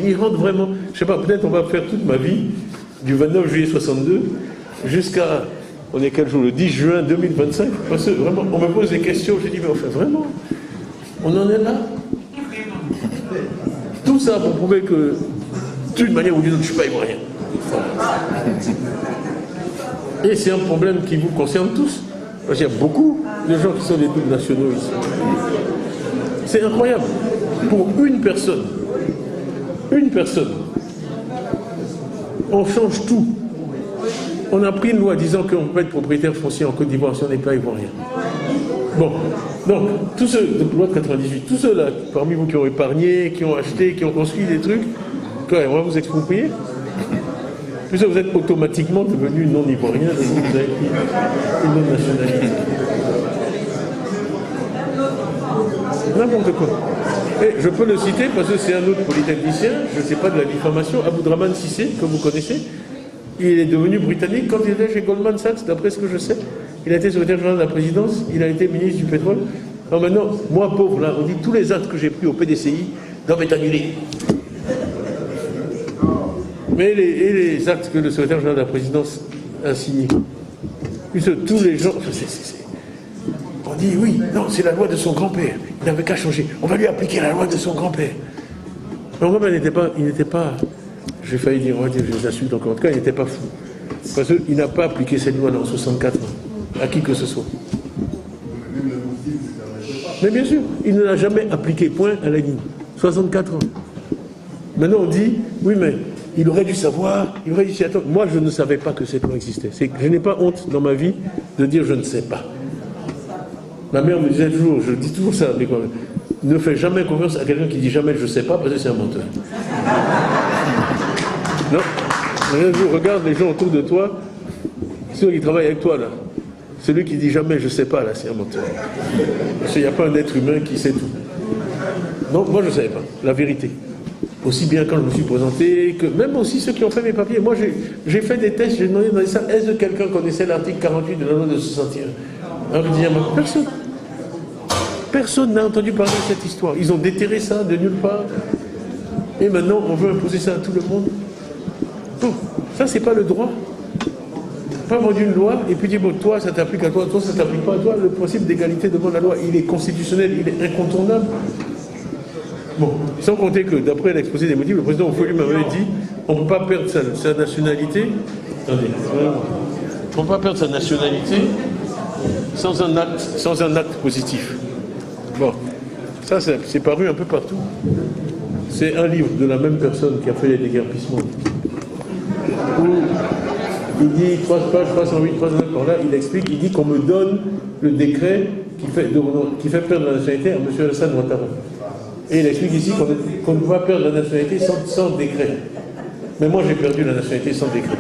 Ils rentrent vraiment, je sais pas, peut-être on va faire toute ma vie, du 29 juillet 62 jusqu'à, on est quel jour, le 10 juin 2025, parce que vraiment, on me pose des questions, je dis, mais enfin, vraiment, on en est là. Tout ça pour prouver que, d'une manière ou d'une autre, je ne suis pas ivoirien. Et c'est un problème qui vous concerne tous, parce qu'il y a beaucoup de gens qui sont des doubles nationaux ici. C'est incroyable. Pour une personne, on change tout. On a pris une loi disant qu'on peut être propriétaire foncier en Côte d'Ivoire si on n'est pas ivoirien. Bon, donc, tous ceux, de loi de 98, tous ceux-là, parmi vous qui ont épargné, qui ont acheté, qui ont construit des trucs, quand même, on va vous exproprier. Puis ça, vous êtes automatiquement devenu non-ivoirien, et vous avez pris une autre nationalité. N'importe quoi. Et je peux le citer parce que c'est un autre polytechnicien, je ne sais pas de la diffamation, Aboudraman Sissé, que vous connaissez. Il est devenu britannique quand il était chez Goldman Sachs, d'après ce que je sais. Il a été secrétaire général de la présidence, il a été ministre du pétrole. Alors maintenant, moi pauvre, là, on dit tous les actes que j'ai pris au PDCI doivent être annulés. Mais les actes que le secrétaire général de la présidence a signés, puisque tous les gens, on dit oui, non, c'est la loi de son grand-père, il n'avait qu'à changer, on va lui appliquer la loi de son grand-père. Mon grand-père il n'était pas, j'ai failli dire, on va dire, je les insulte encore, en tout cas, il n'était pas fou. Parce qu'il n'a pas appliqué cette loi dans 64 ans, à qui que ce soit. Mais bien sûr, il ne l'a jamais appliqué, point à la ligne. 64 ans. Maintenant on dit, oui mais, il aurait dû savoir, il aurait dû s'y attendre. Moi je ne savais pas que cette loi existait. Je n'ai pas honte dans ma vie de dire je ne sais pas. Ma mère me disait toujours, je dis toujours ça, mais quoi, ne fais jamais confiance à quelqu'un qui dit jamais je ne sais pas, parce que c'est un menteur. Non, regarde les gens autour de toi, ceux qui travaillent avec toi là. Celui qui dit jamais je ne sais pas là, c'est un menteur. Parce qu'il n'y a pas un être humain qui sait tout. Non, moi je ne savais pas, la vérité. Aussi bien quand je me suis présenté, que même aussi ceux qui ont fait mes papiers. Moi j'ai fait des tests, j'ai demandé dans les salles, est-ce que quelqu'un connaissait l'article 48 de la loi de 61 ? Alors je disais, personne. Personne n'a entendu parler de cette histoire. Ils ont déterré ça de nulle part. Et maintenant, on veut imposer ça à tout le monde. Bon, ça, c'est pas le droit. Pas vendu une loi, et puis dire, bon, toi, ça t'applique à toi, toi, ça t'applique pas à toi. Le principe d'égalité devant la loi, il est constitutionnel, il est incontournable. Bon, sans compter que, d'après l'exposé des motifs, le président Oufouéli m'avait dit, on ne peut pas perdre sa nationalité. Attendez, on ne peut pas perdre sa nationalité sans un acte positif. Bon, ça c'est paru un peu partout. C'est un livre de la même personne qui a fait les déguerpissements. Où il dit, 3 pages, 308, 309, par là, il explique, il dit qu'on me donne le décret qui fait perdre la nationalité à M. Alassane Ouattara. Et il explique ici qu'on ne peut pas perdre la nationalité sans décret. Mais moi j'ai perdu la nationalité sans décret.